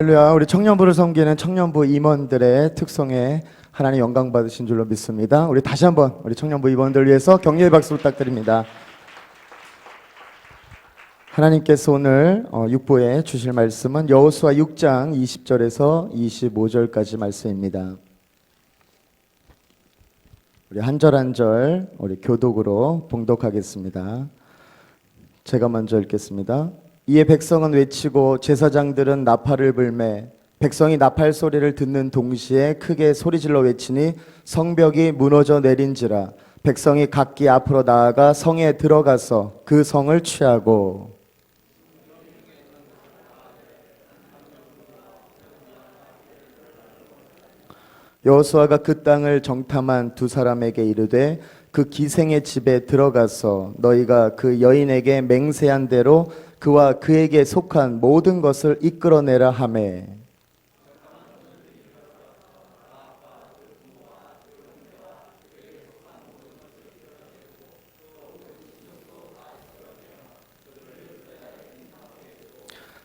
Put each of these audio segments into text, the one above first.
할렐루야. 우리 청년부를 섬기는 청년부 임원들의 특성에 하나님 영광 받으신 줄로 믿습니다. 우리 다시 한번 우리 청년부 임원들 위해서 격려의 박수 부탁드립니다. 하나님께서 오늘 육부에 주실 말씀은 여호수아 6장 20절에서 25절까지 말씀입니다. 우리 한 절 한 절 우리 교독으로 봉독하겠습니다. 제가 먼저 읽겠습니다. 이에 백성은 외치고 제사장들은 나팔을 불매 백성이 나팔 소리를 듣는 동시에 크게 소리질러 외치니 성벽이 무너져 내린지라. 백성이 각기 앞으로 나아가 성에 들어가서 그 성을 취하고 여호수아가 그 땅을 정탐한 두 사람에게 이르되 그 기생의 집에 들어가서 너희가 그 여인에게 맹세한 대로 그와 그에게 속한 모든 것을 이끌어내라 하매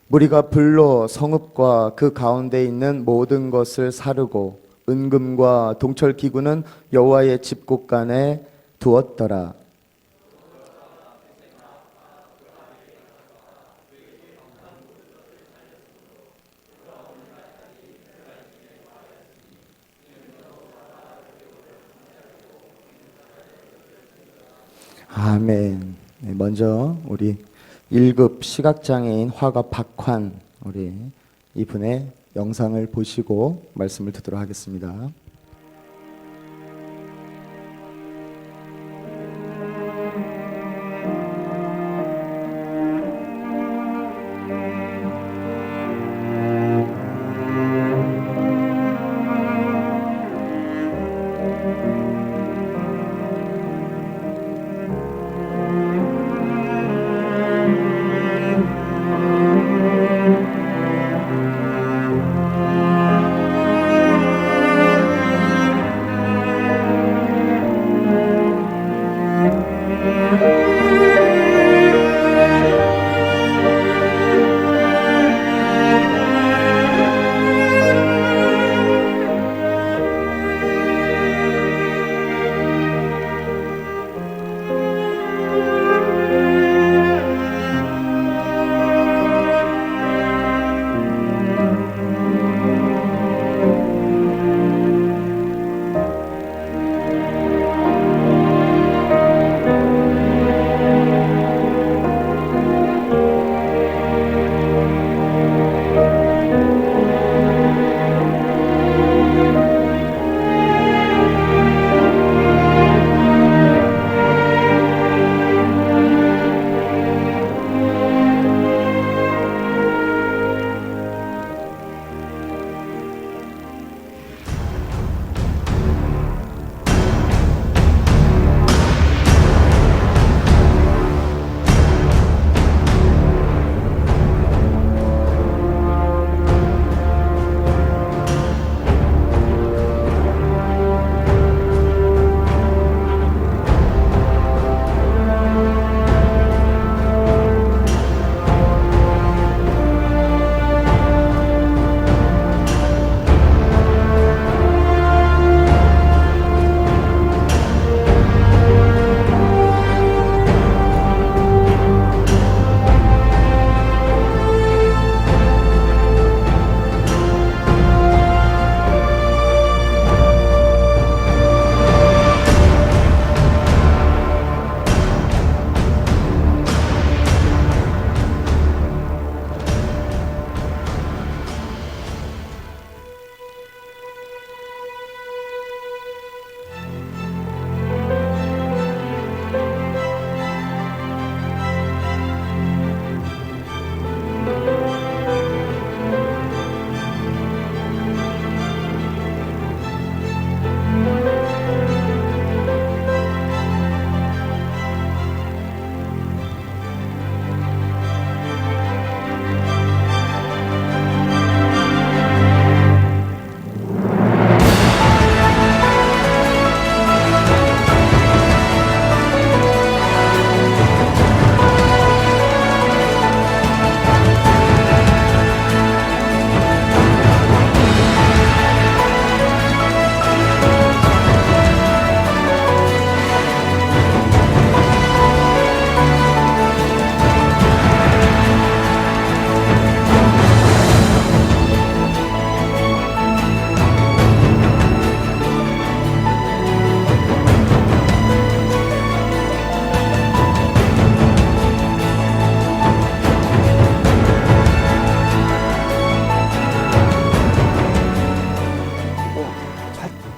무리가 불로 성읍과 그 가운데 있는 모든 것을 사르고 은금과 동철 기구는 여호와의 집곳간에 두었더라. 아멘. 네, 먼저 우리 1급 시각장애인 화가 박환 우리 이분의 영상을 보시고 말씀을 듣도록 하겠습니다.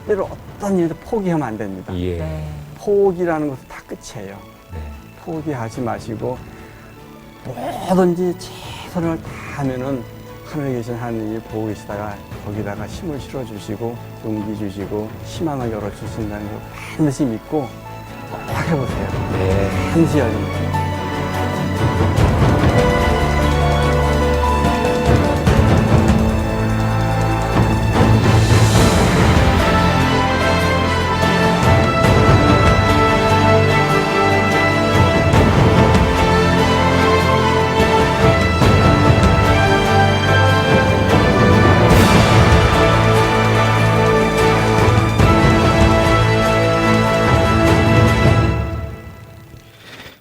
때로 어떤 일도 포기하면 안 됩니다. 예. 네. 포기라는 것은 다 끝이에요. 네. 포기하지 마시고 뭐든지 최선을 다하면은 하늘에 계신 하나님이 보고 계시다가 거기다가 힘을 실어주시고 용기 주시고 희망을 열어주신다는 걸 반드시 믿고 꼭 해보세요. 네. 반드시 열립니다.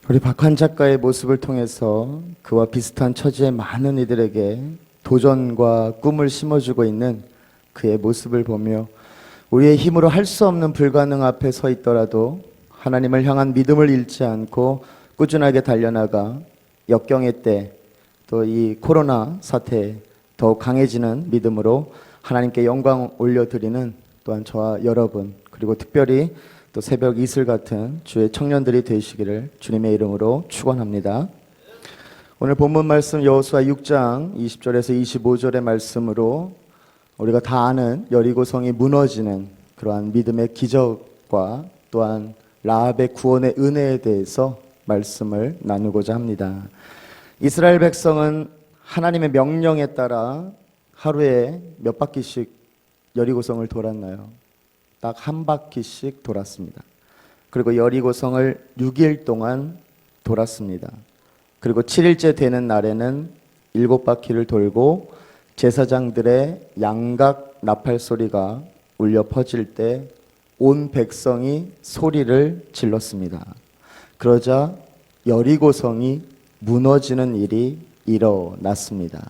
우리 박환 작가의 모습을 통해서 그와 비슷한 처지의 많은 이들에게 도전과 꿈을 심어주고 있는 그의 모습을 보며 우리의 힘으로 할 수 없는 불가능 앞에 서 있더라도 하나님을 향한 믿음을 잃지 않고 꾸준하게 달려나가 역경의 때 또 이 코로나 사태에 더욱 강해지는 믿음으로 하나님께 영광 올려드리는 또한 저와 여러분 그리고 특별히 또 새벽 이슬 같은 주의 청년들이 되시기를 주님의 이름으로 축원합니다. 오늘 본문 말씀 여호수아 6장 20절에서 25절의 말씀으로 우리가 다 아는 여리고성이 무너지는 그러한 믿음의 기적과 또한 라합의 구원의 은혜에 대해서 말씀을 나누고자 합니다. 이스라엘 백성은 하나님의 명령에 따라 하루에 몇 바퀴씩 여리고성을 돌았나요? 딱 한 바퀴씩 돌았습니다. 그리고 여리고성을 6일 동안 돌았습니다. 그리고 7일째 되는 날에는 7바퀴를 돌고 제사장들의 양각 나팔 소리가 울려 퍼질 때 온 백성이 소리를 질렀습니다. 그러자 여리고성이 무너지는 일이 일어났습니다.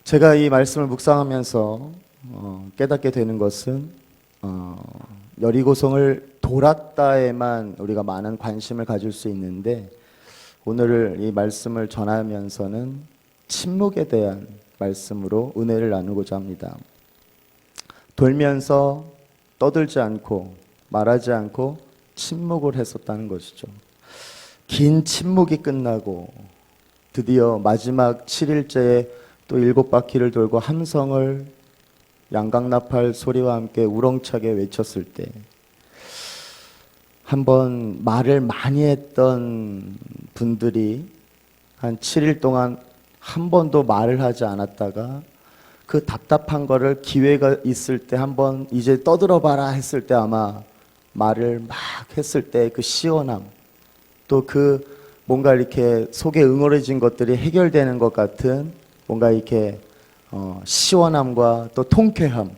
제가 이 말씀을 묵상하면서 깨닫게 되는 것은 여리고성을 돌았다에만 우리가 많은 관심을 가질 수 있는데 오늘 이 말씀을 전하면서는 침묵에 대한 말씀으로 은혜를 나누고자 합니다. 돌면서 떠들지 않고 말하지 않고 침묵을 했었다는 것이죠. 긴 침묵이 끝나고 드디어 마지막 7일째에 또 7바퀴를 돌고 함성을 양각나팔 소리와 함께 우렁차게 외쳤을 때 한번 말을 많이 했던 분들이 한 7일 동안 한 번도 말을 하지 않았다가 그 답답한 거를 기회가 있을 때 한번 이제 떠들어봐라 했을 때 아마 말을 막 했을 때 그 시원함 또 그 뭔가 이렇게 속에 응어려진 것들이 해결되는 것 같은 뭔가 이렇게 시원함과 또 통쾌함,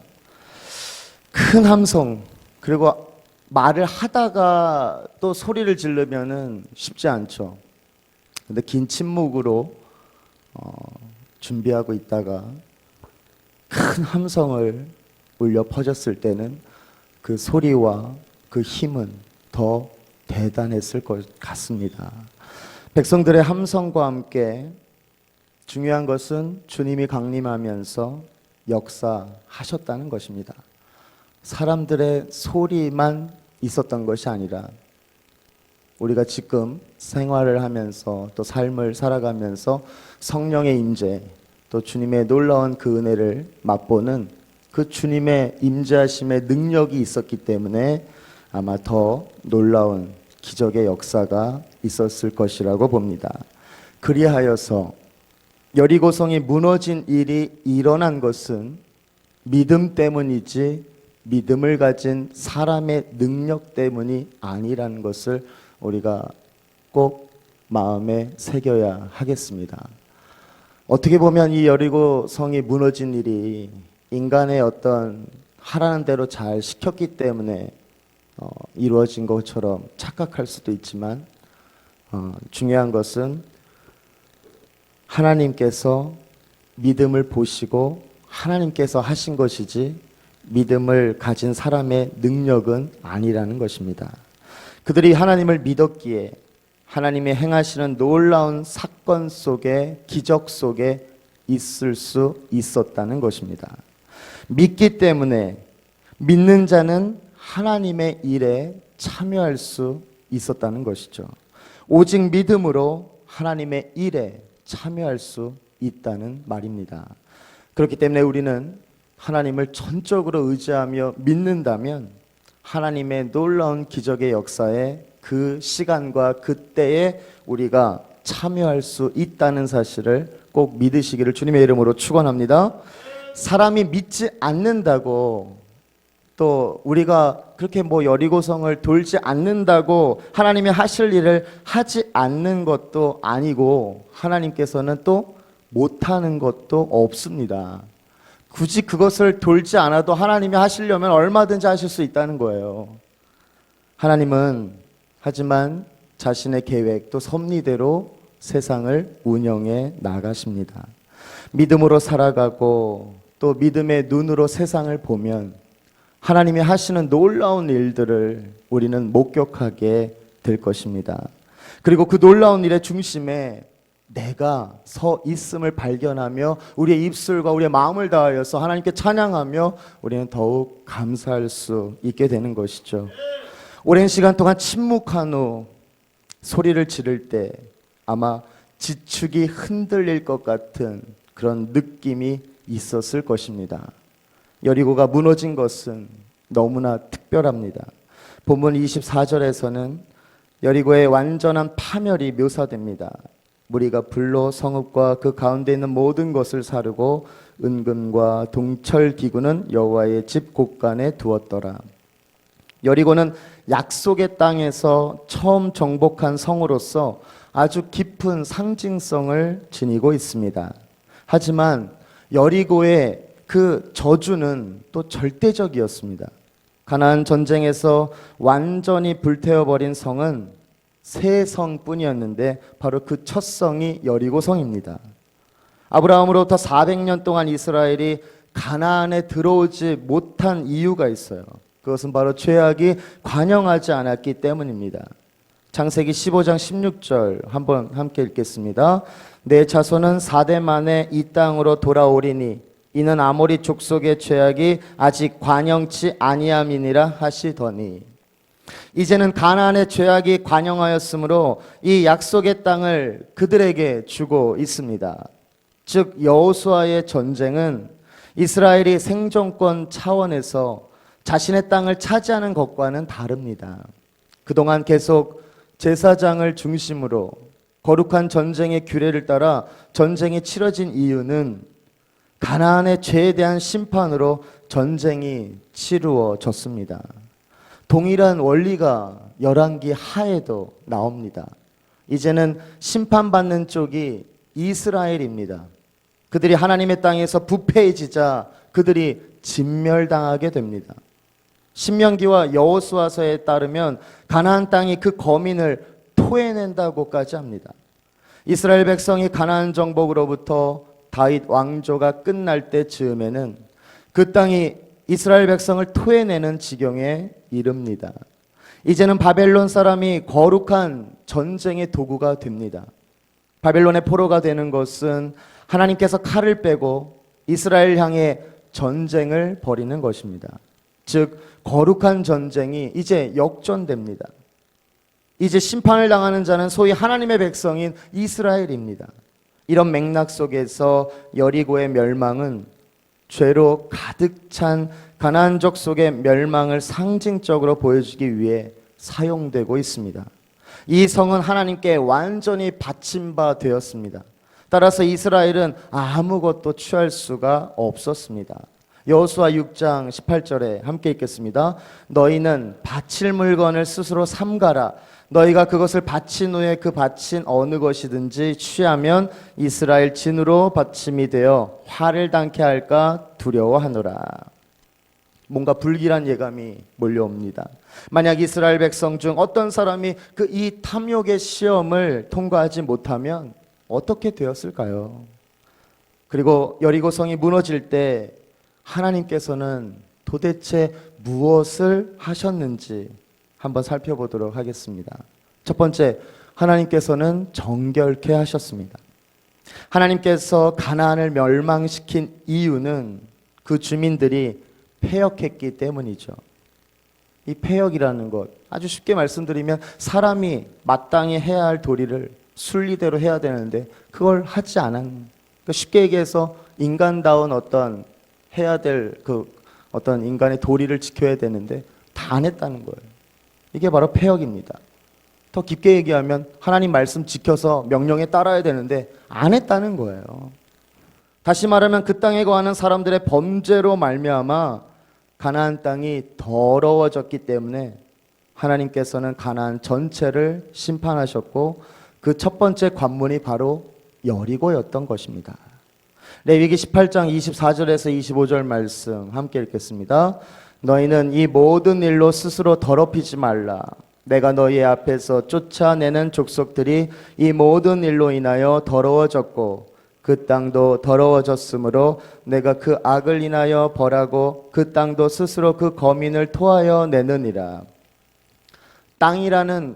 큰 함성, 그리고 말을 하다가 또 소리를 지르면은 쉽지 않죠. 근데 긴 침묵으로 준비하고 있다가 큰 함성을 울려 퍼졌을 때는 그 소리와 그 힘은 더 대단했을 것 같습니다. 백성들의 함성과 함께 중요한 것은 주님이 강림하면서 역사하셨다는 것입니다. 사람들의 소리만 있었던 것이 아니라 우리가 지금 생활을 하면서 또 삶을 살아가면서 성령의 임재 또 주님의 놀라운 그 은혜를 맛보는 그 주님의 임재하심의 능력이 있었기 때문에 아마 더 놀라운 기적의 역사가 있었을 것이라고 봅니다. 그리하여서 여리고성이 무너진 일이 일어난 것은 믿음 때문이지 믿음을 가진 사람의 능력 때문이 아니라는 것을 우리가 꼭 마음에 새겨야 하겠습니다. 어떻게 보면 이 여리고성이 무너진 일이 인간의 어떤 하라는 대로 잘 시켰기 때문에 이루어진 것처럼 착각할 수도 있지만 중요한 것은 하나님께서 믿음을 보시고 하나님께서 하신 것이지 믿음을 가진 사람의 능력은 아니라는 것입니다. 그들이 하나님을 믿었기에 하나님이 행하시는 놀라운 사건 속에 기적 속에 있을 수 있었다는 것입니다. 믿기 때문에 믿는 자는 하나님의 일에 참여할 수 있었다는 것이죠. 오직 믿음으로 하나님의 일에 참여할 수 있다는 말입니다. 그렇기 때문에 우리는 하나님을 전적으로 의지하며 믿는다면 하나님의 놀라운 기적의 역사에 그 시간과 그때에 우리가 참여할 수 있다는 사실을 꼭 믿으시기를 주님의 이름으로 축원합니다. 사람이 믿지 않는다고 또 우리가 그렇게 여리고성을 돌지 않는다고 하나님이 하실 일을 하지 않는 것도 아니고 하나님께서는 또 못하는 것도 없습니다. 굳이 그것을 돌지 않아도 하나님이 하시려면 얼마든지 하실 수 있다는 거예요. 하나님은 하지만 자신의 계획 또 섭리대로 세상을 운영해 나가십니다. 믿음으로 살아가고 또 믿음의 눈으로 세상을 보면 하나님이 하시는 놀라운 일들을 우리는 목격하게 될 것입니다. 그리고 그 놀라운 일의 중심에 내가 서 있음을 발견하며 우리의 입술과 우리의 마음을 다하여서 하나님께 찬양하며 우리는 더욱 감사할 수 있게 되는 것이죠. 오랜 시간 동안 침묵한 후 소리를 지를 때 아마 지축이 흔들릴 것 같은 그런 느낌이 있었을 것입니다. 여리고가 무너진 것은 너무나 특별합니다. 본문 24절에서는 여리고의 완전한 파멸이 묘사됩니다. 무리가 불로 성읍과 그 가운데 있는 모든 것을 사르고 은금과 동철 기구는 여호와의 집 곳간에 두었더라. 여리고는 약속의 땅에서 처음 정복한 성으로서 아주 깊은 상징성을 지니고 있습니다. 하지만 여리고의 그 저주는 또 절대적이었습니다. 가나안 전쟁에서 완전히 불태워버린 성은 세 성뿐이었는데 바로 그 첫 성이 여리고 성입니다. 아브라함으로부터 400년 동안 이스라엘이 가나안에 들어오지 못한 이유가 있어요. 그것은 바로 죄악이 관영하지 않았기 때문입니다. 창세기 15장 16절 한번 함께 읽겠습니다. 내 자손은 4대 만에 이 땅으로 돌아오리니 이는 아모리 족속의 죄악이 아직 관영치 아니함이니라 하시더니, 이제는 가나안의 죄악이 관영하였으므로 이 약속의 땅을 그들에게 주고 있습니다. 즉 여호수아의 전쟁은 이스라엘이 생존권 차원에서 자신의 땅을 차지하는 것과는 다릅니다. 그동안 계속 제사장을 중심으로 거룩한 전쟁의 규례를 따라 전쟁이 치러진 이유는 가나안의 죄에 대한 심판으로 전쟁이 치루어졌습니다. 동일한 원리가 열왕기 하에도 나옵니다. 이제는 심판받는 쪽이 이스라엘입니다. 그들이 하나님의 땅에서 부패해지자 그들이 진멸당하게 됩니다. 신명기와 여호수아서에 따르면 가나안 땅이 그 거민을 토해낸다고까지 합니다. 이스라엘 백성이 가나안 정복으로부터 다윗 왕조가 끝날 때 즈음에는 그 땅이 이스라엘 백성을 토해내는 지경에 이릅니다. 이제는 바벨론 사람이 거룩한 전쟁의 도구가 됩니다. 바벨론의 포로가 되는 것은 하나님께서 칼을 빼고 이스라엘 향해 전쟁을 벌이는 것입니다. 즉 거룩한 전쟁이 이제 역전됩니다. 이제 심판을 당하는 자는 소위 하나님의 백성인 이스라엘입니다. 이런 맥락 속에서 여리고의 멸망은 죄로 가득 찬 가나안족 속의 멸망을 상징적으로 보여주기 위해 사용되고 있습니다. 이 성은 하나님께 완전히 바친 바 되었습니다. 따라서 이스라엘은 아무것도 취할 수가 없었습니다. 여호수아 6장 18절에 함께 읽겠습니다. 너희는 바칠 물건을 스스로 삼가라. 너희가 그것을 바친 후에 그 바친 어느 것이든지 취하면 이스라엘 진으로 받침이 되어 화를 당케 할까 두려워하노라. 뭔가 불길한 예감이 몰려옵니다. 만약 이스라엘 백성 중 어떤 사람이 이 탐욕의 시험을 통과하지 못하면 어떻게 되었을까요? 그리고 여리고성이 무너질 때 하나님께서는 도대체 무엇을 하셨는지 한번 살펴보도록 하겠습니다. 첫 번째, 하나님께서는 정결케 하셨습니다. 하나님께서 가나안을 멸망시킨 이유는 그 주민들이 패역했기 때문이죠. 이 패역이라는 것, 아주 쉽게 말씀드리면 사람이 마땅히 해야 할 도리를 순리대로 해야 되는데 그걸 하지 않은, 그러니까 쉽게 얘기해서 인간다운 어떤 해야 될 그 어떤 인간의 도리를 지켜야 되는데 다 안 했다는 거예요. 이게 바로 패역입니다. 더 깊게 얘기하면 하나님 말씀 지켜서 명령에 따라야 되는데 안 했다는 거예요. 다시 말하면 그 땅에 거하는 사람들의 범죄로 말미암아 가나안 땅이 더러워졌기 때문에 하나님께서는 가나안 전체를 심판하셨고 그 첫 번째 관문이 바로 여리고였던 것입니다. 레위기 18장 24절에서 25절 말씀 함께 읽겠습니다. 너희는 이 모든 일로 스스로 더럽히지 말라. 내가 너희 앞에서 쫓아내는 족속들이 이 모든 일로 인하여 더러워졌고 그 땅도 더러워졌으므로 내가 그 악을 인하여 벌하고 그 땅도 스스로 그 거민을 토하여 내느니라. 땅이라는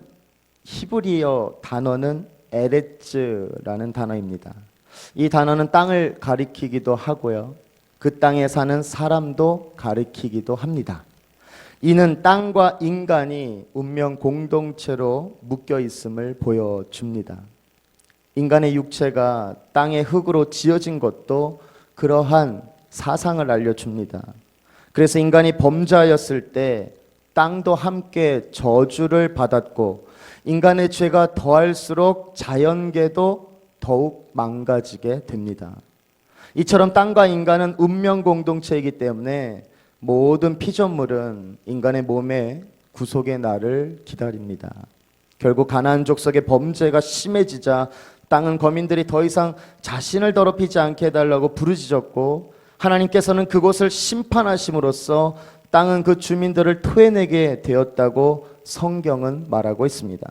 히브리어 단어는 에레츠라는 단어입니다. 이 단어는 땅을 가리키기도 하고요. 그 땅에 사는 사람도 가리키기도 합니다. 이는 땅과 인간이 운명 공동체로 묶여 있음을 보여줍니다. 인간의 육체가 땅의 흙으로 지어진 것도 그러한 사상을 알려줍니다. 그래서 인간이 범죄하였을 때 땅도 함께 저주를 받았고 인간의 죄가 더할수록 자연계도 더욱 망가지게 됩니다. 이처럼 땅과 인간은 운명 공동체이기 때문에 모든 피조물은 인간의 몸에 구속의 날을 기다립니다. 결국 가나안 족속의 범죄가 심해지자 땅은 거민들이 더 이상 자신을 더럽히지 않게 해달라고 부르짖었고 하나님께서는 그곳을 심판하심으로써 땅은 그 주민들을 토해내게 되었다고 성경은 말하고 있습니다.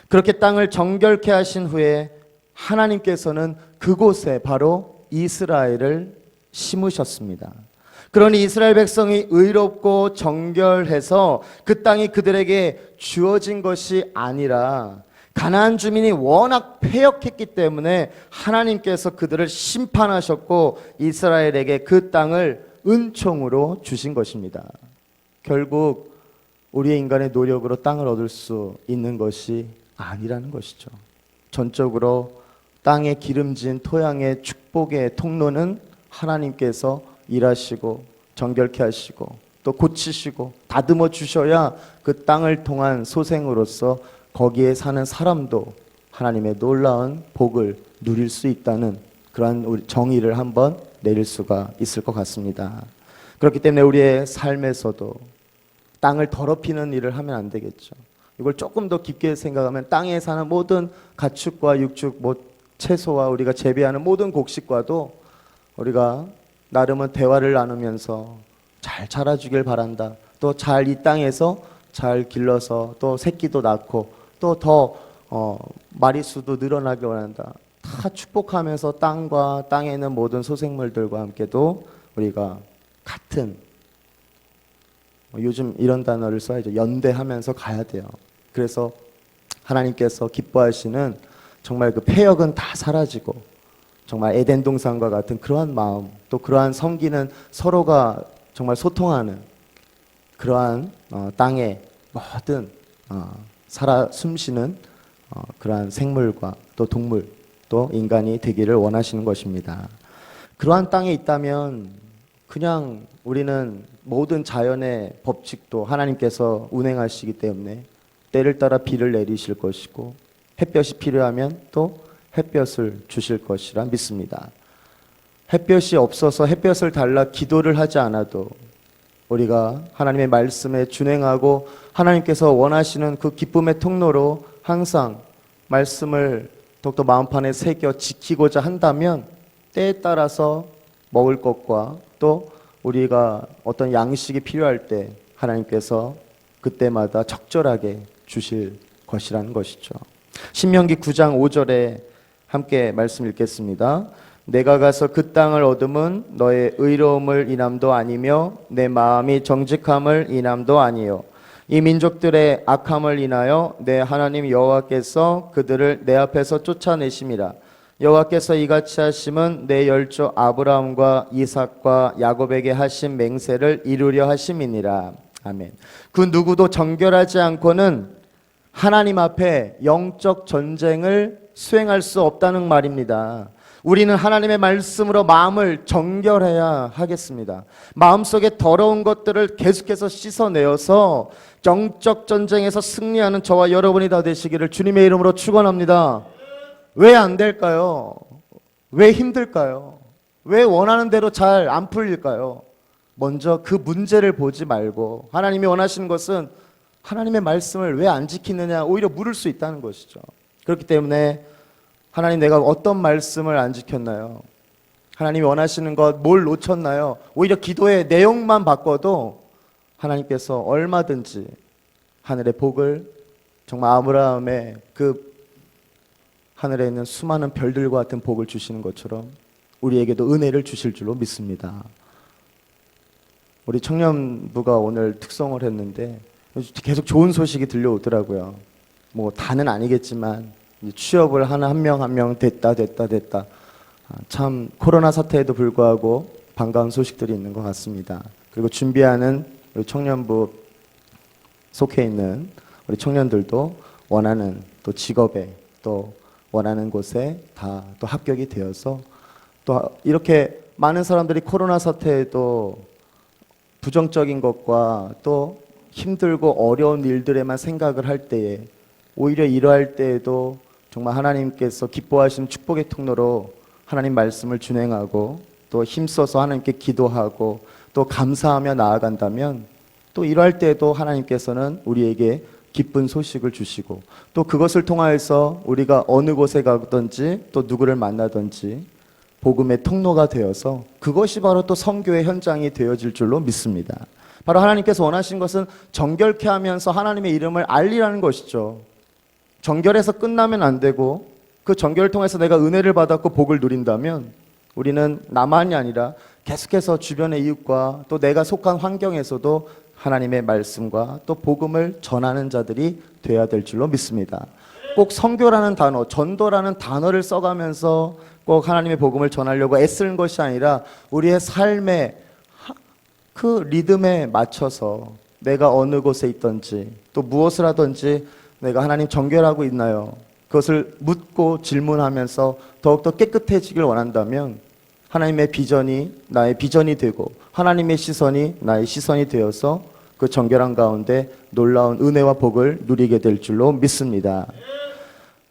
그렇게 땅을 정결케 하신 후에 하나님께서는 그곳에 바로 이스라엘을 심으셨습니다. 그러니 이스라엘 백성이 의롭고 정결해서 그 땅이 그들에게 주어진 것이 아니라 가나안 주민이 워낙 패역했기 때문에 하나님께서 그들을 심판하셨고 이스라엘에게 그 땅을 은총으로 주신 것입니다. 결국 우리의 인간의 노력으로 땅을 얻을 수 있는 것이 아니라는 것이죠. 전적으로 땅에 기름진 토양의 축복의 통로는 하나님께서 일하시고 정결케 하시고 또 고치시고 다듬어 주셔야 그 땅을 통한 소생으로서 거기에 사는 사람도 하나님의 놀라운 복을 누릴 수 있다는 그러한 정의를 한번 내릴 수가 있을 것 같습니다. 그렇기 때문에 우리의 삶에서도 땅을 더럽히는 일을 하면 안 되겠죠. 이걸 조금 더 깊게 생각하면 땅에 사는 모든 가축과 육축, 채소와 우리가 재배하는 모든 곡식과도 우리가 나름은 대화를 나누면서 잘 자라주길 바란다. 또 잘 이 땅에서 잘 길러서 또 새끼도 낳고 또 더 마리수도 늘어나길 원한다. 다 축복하면서 땅과 땅에 있는 모든 소생물들과 함께도 우리가 같은 요즘 이런 단어를 써야죠. 연대하면서 가야 돼요. 그래서 하나님께서 기뻐하시는 정말 그 패역은 다 사라지고 정말 에덴 동산과 같은 그러한 마음 또 그러한 섬기는 서로가 정말 소통하는 그러한 땅의 모든 살아 숨쉬는 그러한 생물과 또 동물 또 인간이 되기를 원하시는 것입니다. 그러한 땅에 있다면 그냥 우리는 모든 자연의 법칙도 하나님께서 운행하시기 때문에 때를 따라 비를 내리실 것이고 햇볕이 필요하면 또 햇볕을 주실 것이라 믿습니다. 햇볕이 없어서 햇볕을 달라 기도를 하지 않아도 우리가 하나님의 말씀에 준행하고 하나님께서 원하시는 그 기쁨의 통로로 항상 말씀을 더욱더 마음판에 새겨 지키고자 한다면 때에 따라서 먹을 것과 또 우리가 어떤 양식이 필요할 때 하나님께서 그때마다 적절하게 주실 것이라는 것이죠. 신명기 9장 5절에 함께 말씀 읽겠습니다. 내가 가서 그 땅을 얻음은 너의 의로움을 인함도 아니며 내 마음이 정직함을 인함도 아니요 이 민족들의 악함을 인하여 내 하나님 여호와께서 그들을 내 앞에서 쫓아내심이라. 여호와께서 이같이 하심은 내 열조 아브라함과 이삭과 야곱에게 하신 맹세를 이루려 하심이니라. 아멘. 그 누구도 정결하지 않고는 하나님 앞에 영적 전쟁을 수행할 수 없다는 말입니다. 우리는 하나님의 말씀으로 마음을 정결해야 하겠습니다. 마음속에 더러운 것들을 계속해서 씻어내어서 영적 전쟁에서 승리하는 저와 여러분이 다 되시기를 주님의 이름으로 축원합니다. 왜 안 될까요? 왜 힘들까요? 왜 원하는 대로 잘 안 풀릴까요? 먼저 그 문제를 보지 말고 하나님이 원하시는 것은 하나님의 말씀을 왜 안 지키느냐 오히려 물을 수 있다는 것이죠. 그렇기 때문에 하나님, 내가 어떤 말씀을 안 지켰나요? 하나님이 원하시는 것 뭘 놓쳤나요? 오히려 기도의 내용만 바꿔도 하나님께서 얼마든지 하늘의 복을, 정말 아브라함의 그 하늘에 있는 수많은 별들과 같은 복을 주시는 것처럼 우리에게도 은혜를 주실 줄로 믿습니다. 우리 청년부가 오늘 특송을 했는데 계속 좋은 소식이 들려오더라고요. 뭐 다는 아니겠지만 취업을 하는 한 명 한 명 됐다. 참 코로나 사태에도 불구하고 반가운 소식들이 있는 것 같습니다. 그리고 준비하는 우리 청년부 속해 있는 우리 청년들도 원하는 또 직업에 또 원하는 곳에 다 또 합격이 되어서 또 이렇게 많은 사람들이 코로나 사태에도 부정적인 것과 또 힘들고 어려운 일들에만 생각을 할 때에 오히려 이러할 때에도 정말 하나님께서 기뻐하시는 축복의 통로로 하나님 말씀을 준행하고 또 힘써서 하나님께 기도하고 또 감사하며 나아간다면 또 이러할 때에도 하나님께서는 우리에게 기쁜 소식을 주시고 또 그것을 통하여서 우리가 어느 곳에 가든지 또 누구를 만나든지 복음의 통로가 되어서 그것이 바로 또 선교의 현장이 되어질 줄로 믿습니다. 바로 하나님께서 원하신 것은 정결케 하면서 하나님의 이름을 알리라는 것이죠. 정결해서 끝나면 안 되고 그 정결을 통해서 내가 은혜를 받았고 복을 누린다면 우리는 나만이 아니라 계속해서 주변의 이웃과 또 내가 속한 환경에서도 하나님의 말씀과 또 복음을 전하는 자들이 돼야 될 줄로 믿습니다. 꼭 선교라는 단어, 전도라는 단어를 써가면서 꼭 하나님의 복음을 전하려고 애쓰는 것이 아니라 우리의 삶의 그 리듬에 맞춰서 내가 어느 곳에 있든지 또 무엇을 하든지 내가 하나님 정결하고 있나요? 그것을 묻고 질문하면서 더욱더 깨끗해지길 원한다면 하나님의 비전이 나의 비전이 되고 하나님의 시선이 나의 시선이 되어서 그 정결한 가운데 놀라운 은혜와 복을 누리게 될 줄로 믿습니다.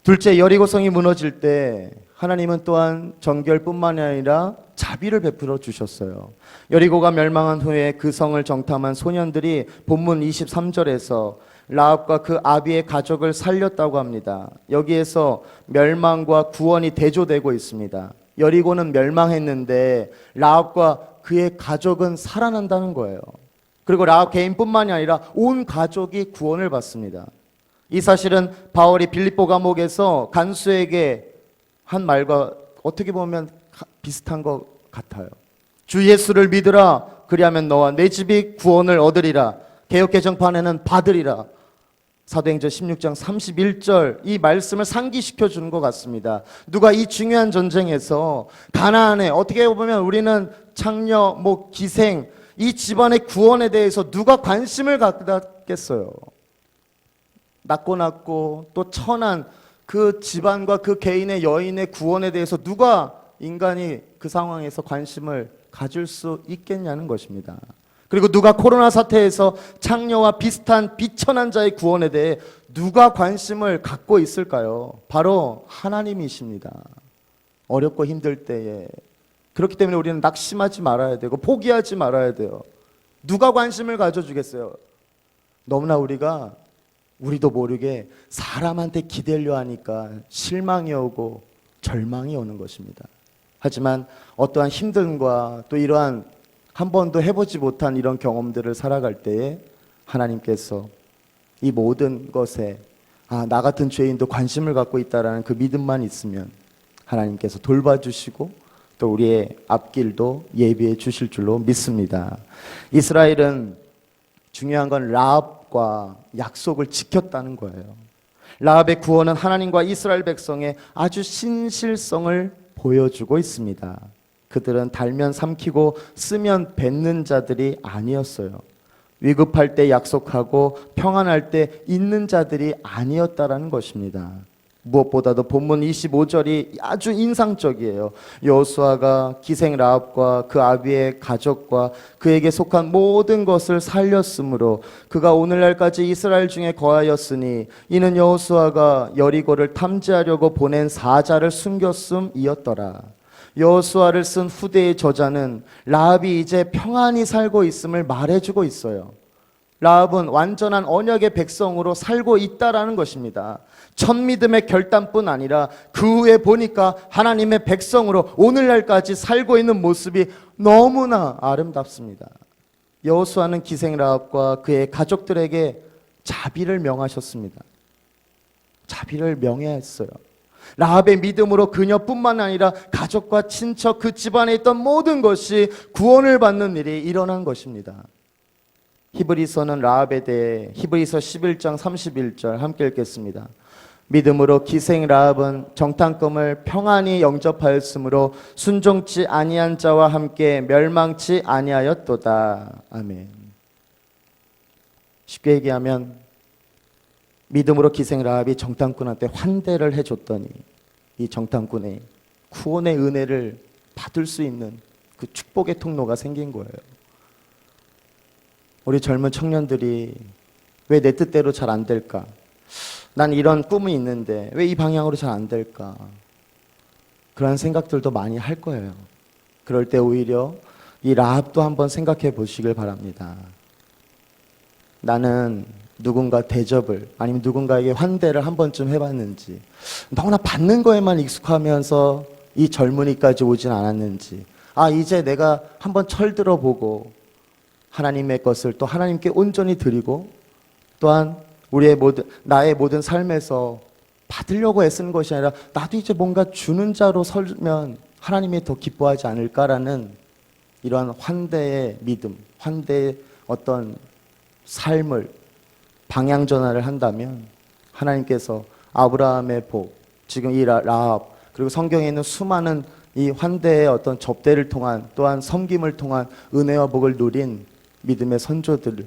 둘째, 여리고성이 무너질 때 하나님은 또한 정결뿐만이 아니라 자비를 베풀어 주셨어요. 여리고가 멸망한 후에 그 성을 정탐한 소년들이 본문 23절에서 라합과 그 아비의 가족을 살렸다고 합니다. 여기에서 멸망과 구원이 대조되고 있습니다. 여리고는 멸망했는데 라합과 그의 가족은 살아난다는 거예요. 그리고 라합 개인뿐만이 아니라 온 가족이 구원을 받습니다. 이 사실은 바울이 빌립보 감옥에서 간수에게 한 말과 어떻게 보면 비슷한 것 같아요. 주 예수를 믿으라, 그리하면 너와 내 집이 구원을 얻으리라. 개역개정판에는 받으리라. 사도행전 16장 31절 이 말씀을 상기시켜 주는 것 같습니다. 누가 이 중요한 전쟁에서 가나안에 어떻게 보면 우리는 창녀, 기생 이 집안의 구원에 대해서 누가 관심을 갖겠어요? 낮고 또 천한 그 집안과 그 개인의 여인의 구원에 대해서 누가 인간이 그 상황에서 관심을 가질 수 있겠냐는 것입니다. 그리고 누가 코로나 사태에서 창녀와 비슷한 비천한 자의 구원에 대해 누가 관심을 갖고 있을까요? 바로 하나님이십니다. 어렵고 힘들 때에. 그렇기 때문에 우리는 낙심하지 말아야 되고 포기하지 말아야 돼요. 누가 관심을 가져주겠어요? 너무나 우리도 모르게 사람한테 기대려 하니까 실망이 오고 절망이 오는 것입니다. 하지만 어떠한 힘듦과 또 이러한 한 번도 해보지 못한 이런 경험들을 살아갈 때에 하나님께서 이 모든 것에 나 같은 죄인도 관심을 갖고 있다라는 그 믿음만 있으면 하나님께서 돌봐주시고 또 우리의 앞길도 예비해 주실 줄로 믿습니다. 이스라엘은 중요한 건 라합과 약속을 지켰다는 거예요. 라합의 구원은 하나님과 이스라엘 백성의 아주 신실성을 보여주고 있습니다. 그들은 달면 삼키고 쓰면 뱉는 자들이 아니었어요. 위급할 때 약속하고 평안할 때 있는 자들이 아니었다라는 것입니다. 무엇보다도 본문 25절이 아주 인상적이에요. 여호수아가 기생 라합과 그 아비의 가족과 그에게 속한 모든 것을 살렸으므로 그가 오늘날까지 이스라엘 중에 거하였으니 이는 여호수아가 여리고를 탐지하려고 보낸 사자를 숨겼음이었더라. 여호수아를 쓴 후대의 저자는 라합이 이제 평안히 살고 있음을 말해주고 있어요. 라합은 완전한 언약의 백성으로 살고 있다라는 것입니다. 첫 믿음의 결단뿐 아니라 그 후에 보니까 하나님의 백성으로 오늘날까지 살고 있는 모습이 너무나 아름답습니다. 여호수아는 기생 라합과 그의 가족들에게 자비를 명하셨습니다. 자비를 명했어요. 라합의 믿음으로 그녀뿐만 아니라 가족과 친척 그 집안에 있던 모든 것이 구원을 받는 일이 일어난 것입니다. 히브리서는 라합에 대해 히브리서 11장 31절 함께 읽겠습니다. 믿음으로 기생 라합은 정탐꾼을 평안히 영접하였으므로 순종치 아니한 자와 함께 멸망치 아니하였도다. 아멘. 쉽게 얘기하면 믿음으로 기생 라합이 정탐꾼한테 환대를 해줬더니 이 정탐꾼의 구원의 은혜를 받을 수 있는 그 축복의 통로가 생긴 거예요. 우리 젊은 청년들이 왜 내 뜻대로 잘 안 될까? 난 이런 꿈이 있는데 왜 이 방향으로 잘 안 될까? 그런 생각들도 많이 할 거예요. 그럴 때 오히려 이 라합도 한번 생각해 보시길 바랍니다. 나는 누군가 대접을 아니면 누군가에게 환대를 한 번쯤 해봤는지, 너무나 받는 거에만 익숙하면서 이 젊은이까지 오진 않았는지, 이제 내가 한번 철들어 보고 하나님의 것을 또 하나님께 온전히 드리고 또한 나의 모든 삶에서 받으려고 애쓰는 것이 아니라 나도 이제 뭔가 주는 자로 설면 하나님이 더 기뻐하지 않을까라는 이러한 환대의 믿음, 환대의 어떤 삶을 방향 전환을 한다면 하나님께서 아브라함의 복, 지금 이 라합, 그리고 성경에 있는 수많은 이 환대의 어떤 접대를 통한 또한 섬김을 통한 은혜와 복을 누린 믿음의 선조들,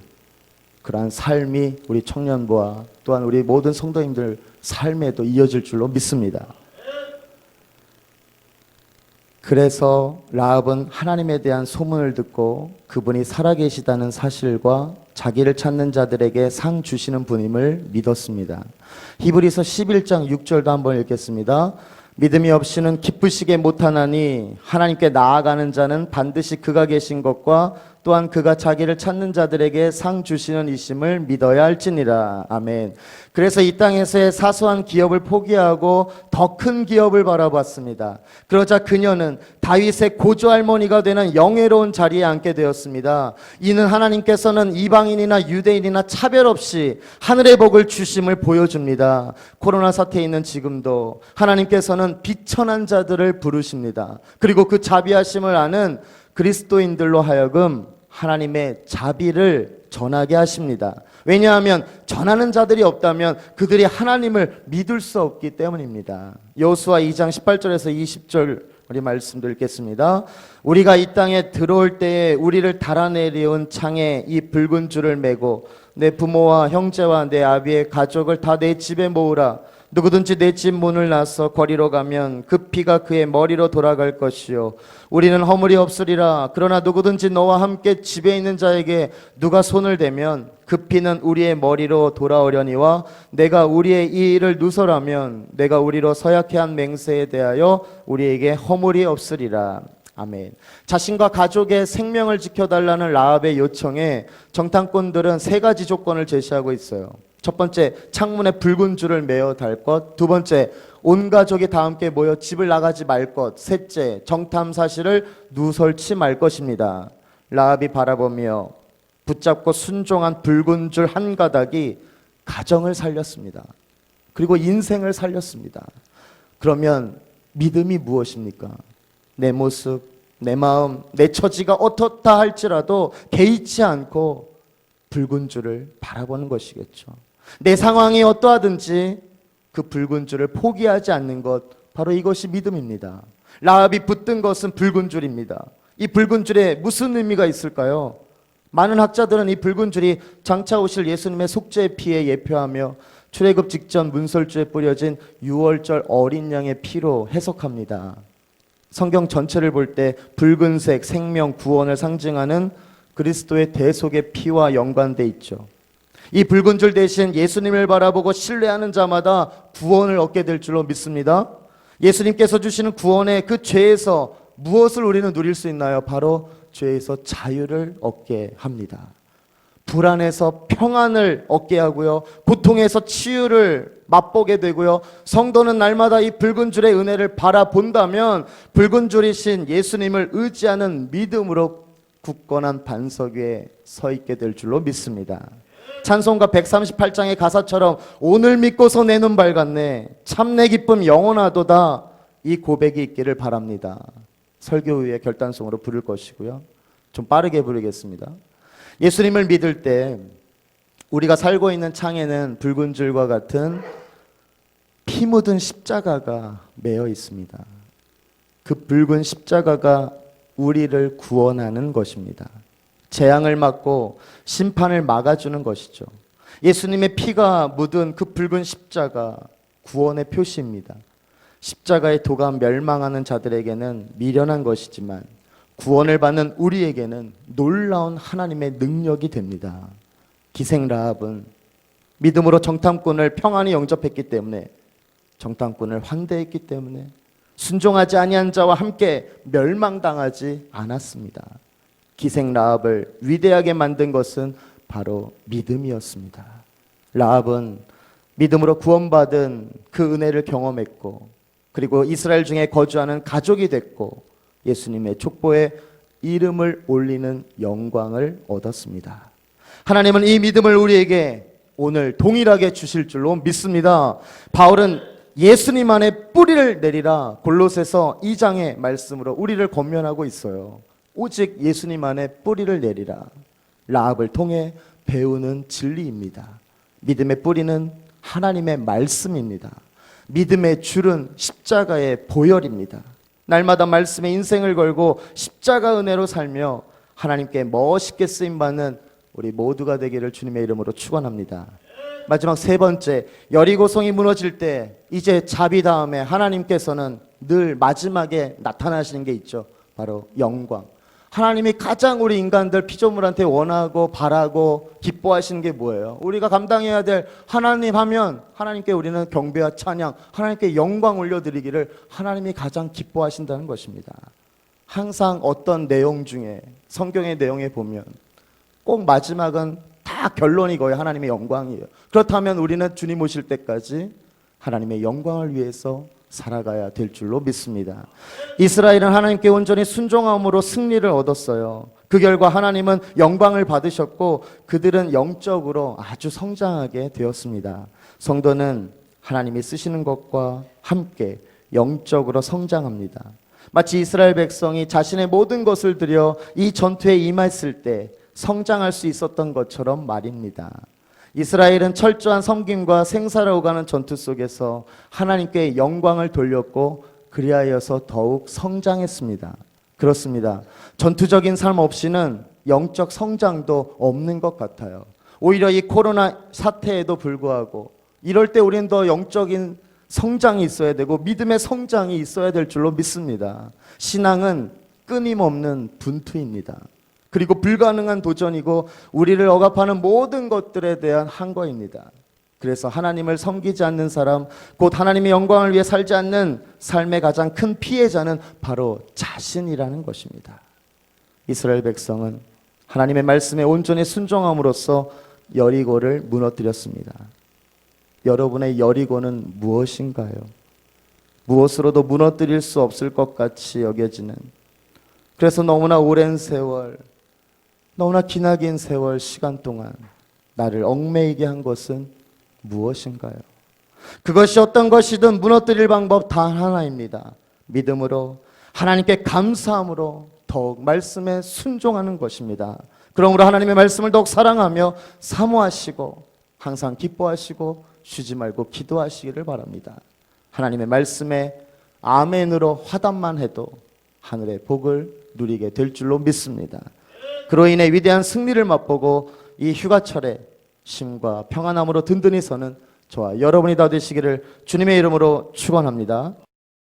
그러한 삶이 우리 청년부와 또한 우리 모든 성도님들 삶에도 이어질 줄로 믿습니다. 그래서 라합은 하나님에 대한 소문을 듣고 그분이 살아계시다는 사실과 자기를 찾는 자들에게 상 주시는 분임을 믿었습니다. 히브리서 11장 6절도 한번 읽겠습니다. 믿음이 없이는 기쁘시게 못하나니 하나님께 나아가는 자는 반드시 그가 계신 것과 또한 그가 자기를 찾는 자들에게 상 주시는 이심을 믿어야 할지니라. 아멘. 그래서 이 땅에서의 사소한 기업을 포기하고 더 큰 기업을 바라봤습니다. 그러자 그녀는 다윗의 고조할머니가 되는 영예로운 자리에 앉게 되었습니다. 이는 하나님께서는 이방인이나 유대인이나 차별 없이 하늘의 복을 주심을 보여줍니다. 코로나 사태에 있는 지금도 하나님께서는 비천한 자들을 부르십니다. 그리고 그 자비하심을 아는 그리스도인들로 하여금 하나님의 자비를 전하게 하십니다. 왜냐하면 전하는 자들이 없다면 그들이 하나님을 믿을 수 없기 때문입니다. 여호수아 2장 18절에서 20절 우리 말씀도 읽겠습니다. 우리가 이 땅에 들어올 때에 우리를 달아내려온 창에 이 붉은 줄을 메고 내 부모와 형제와 내 아비의 가족을 다 내 집에 모으라. 누구든지 내 집 문을 나서 거리로 가면 그 피가 그의 머리로 돌아갈 것이요 우리는 허물이 없으리라. 그러나 누구든지 너와 함께 집에 있는 자에게 누가 손을 대면 그 피는 우리의 머리로 돌아오려니와 내가 우리의 이 일을 누설하면 내가 우리로 서약해 한 맹세에 대하여 우리에게 허물이 없으리라. 아멘. 자신과 가족의 생명을 지켜달라는 라합의 요청에 정탐꾼들은 세 가지 조건을 제시하고 있어요. 첫 번째, 창문에 붉은 줄을 메어 달 것. 두 번째, 온 가족이 다 함께 모여 집을 나가지 말 것. 셋째, 정탐 사실을 누설치 말 것입니다. 라합이 바라보며 붙잡고 순종한 붉은 줄 한 가닥이 가정을 살렸습니다. 그리고 인생을 살렸습니다. 그러면 믿음이 무엇입니까? 내 모습, 내 마음, 내 처지가 어떻다 할지라도 개의치 않고 붉은 줄을 바라보는 것이겠죠. 내 상황이 어떠하든지 그 붉은 줄을 포기하지 않는 것, 바로 이것이 믿음입니다. 라합이 붙든 것은 붉은 줄입니다. 이 붉은 줄에 무슨 의미가 있을까요? 많은 학자들은 이 붉은 줄이 장차 오실 예수님의 속죄의 피에 예표하며 출애굽 직전 문설주에 뿌려진 유월절 어린 양의 피로 해석합니다. 성경 전체를 볼 때 붉은색 생명 구원을 상징하는 그리스도의 대속의 피와 연관돼 있죠. 이 붉은 줄 대신 예수님을 바라보고 신뢰하는 자마다 구원을 얻게 될 줄로 믿습니다. 예수님께서 주시는 구원의 그 죄에서 무엇을 우리는 누릴 수 있나요? 바로 죄에서 자유를 얻게 합니다. 불안에서 평안을 얻게 하고요, 고통에서 치유를 맛보게 되고요, 성도는 날마다 이 붉은 줄의 은혜를 바라본다면 붉은 줄이신 예수님을 의지하는 믿음으로 굳건한 반석 위에 서 있게 될 줄로 믿습니다. 찬송가 138장의 가사처럼 오늘 믿고서 내 눈 밝았네, 참 내 기쁨 영원하도다, 이 고백이 있기를 바랍니다. 설교 후에 결단송으로 부를 것이고요, 좀 빠르게 부르겠습니다. 예수님을 믿을 때 우리가 살고 있는 창에는 붉은 줄과 같은 피 묻은 십자가가 매여 있습니다. 그 붉은 십자가가 우리를 구원하는 것입니다. 재앙을 막고 심판을 막아주는 것이죠. 예수님의 피가 묻은 그 붉은 십자가, 구원의 표시입니다. 십자가의 도가 멸망하는 자들에게는 미련한 것이지만 구원을 받는 우리에게는 놀라운 하나님의 능력이 됩니다. 기생 라합은 믿음으로 정탐꾼을 평안히 영접했기 때문에, 정탐꾼을 환대했기 때문에 순종하지 아니한 자와 함께 멸망당하지 않았습니다. 기생 라합을 위대하게 만든 것은 바로 믿음이었습니다. 라합은 믿음으로 구원받은 그 은혜를 경험했고, 그리고 이스라엘 중에 거주하는 가족이 됐고, 예수님의 족보에 이름을 올리는 영광을 얻었습니다. 하나님은 이 믿음을 우리에게 오늘 동일하게 주실 줄로 믿습니다. 바울은 예수님 안에 뿌리를 내리라, 골로새서 2장의 말씀으로 우리를 권면하고 있어요. 오직 예수님 안에 뿌리를 내리라, 라합을 통해 배우는 진리입니다. 믿음의 뿌리는 하나님의 말씀입니다. 믿음의 줄은 십자가의 보혈입니다. 날마다 말씀에 인생을 걸고 십자가 은혜로 살며 하나님께 멋있게 쓰임받는 우리 모두가 되기를 주님의 이름으로 축원합니다. 마지막 세 번째, 여리고성이 무너질 때 이제 자비 다음에 하나님께서는 늘 마지막에 나타나시는 게 있죠. 바로 영광. 하나님이 가장 우리 인간들 피조물한테 원하고 바라고 기뻐하시는 게 뭐예요? 우리가 감당해야 될 하나님 하면 하나님께 우리는 경배와 찬양, 하나님께 영광 올려드리기를 하나님이 가장 기뻐하신다는 것입니다. 항상 어떤 내용 중에, 성경의 내용에 보면 꼭 마지막은 다 결론이 거의 하나님의 영광이에요. 그렇다면 우리는 주님 오실 때까지 하나님의 영광을 위해서 살아가야 될 줄로 믿습니다. 이스라엘은 하나님께 온전히 순종함으로 승리를 얻었어요. 그 결과 하나님은 영광을 받으셨고 그들은 영적으로 아주 성장하게 되었습니다. 성도는 하나님이 쓰시는 것과 함께 영적으로 성장합니다. 마치 이스라엘 백성이 자신의 모든 것을 들여 이 전투에 임했을 때 성장할 수 있었던 것처럼 말입니다. 이스라엘은 철저한 섬김과 생사를 오가는 전투 속에서 하나님께 영광을 돌렸고 그리하여서 더욱 성장했습니다. 그렇습니다. 전투적인 삶 없이는 영적 성장도 없는 것 같아요. 오히려 이 코로나 사태에도 불구하고 이럴 때 우리는 더 영적인 성장이 있어야 되고 믿음의 성장이 있어야 될 줄로 믿습니다. 신앙은 끊임없는 분투입니다. 그리고 불가능한 도전이고 우리를 억압하는 모든 것들에 대한 항거입니다. 그래서 하나님을 섬기지 않는 사람, 곧 하나님의 영광을 위해 살지 않는 삶의 가장 큰 피해자는 바로 자신이라는 것입니다. 이스라엘 백성은 하나님의 말씀에 온전히 순종함으로써 여리고를 무너뜨렸습니다. 여러분의 여리고는 무엇인가요? 무엇으로도 무너뜨릴 수 없을 것 같이 여겨지는, 그래서 너무나 오랜 세월, 너무나 기나긴 세월 시간 동안 나를 얽매이게 한 것은 무엇인가요? 그것이 어떤 것이든 무너뜨릴 방법 단 하나입니다. 믿음으로, 하나님께 감사함으로 더욱 말씀에 순종하는 것입니다. 그러므로 하나님의 말씀을 더욱 사랑하며 사모하시고 항상 기뻐하시고 쉬지 말고 기도하시기를 바랍니다. 하나님의 말씀에 아멘으로 화답만 해도 하늘의 복을 누리게 될 줄로 믿습니다. 그로 인해 위대한 승리를 맛보고 이 휴가철에 심과 평안함으로 든든히 서는 저와 여러분이 다 되시기를 주님의 이름으로 축원합니다.